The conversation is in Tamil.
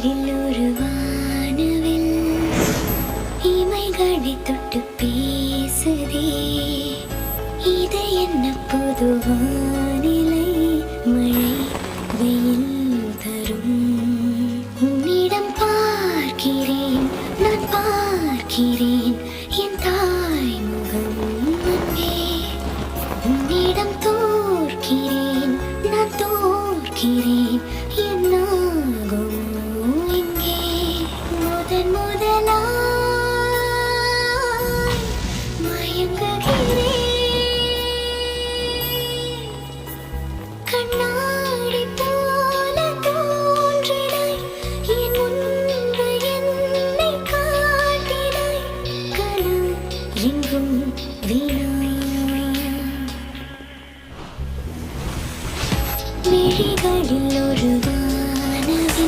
அழகில் ஒரு வானவில் இமைகளை தொட்டு பேசுதே. இது என்ன புது வானிலை? மழை வெயில் தரும். உன்னிடம் பார்க்கிறேன், நான் பார்க்கிறேன்.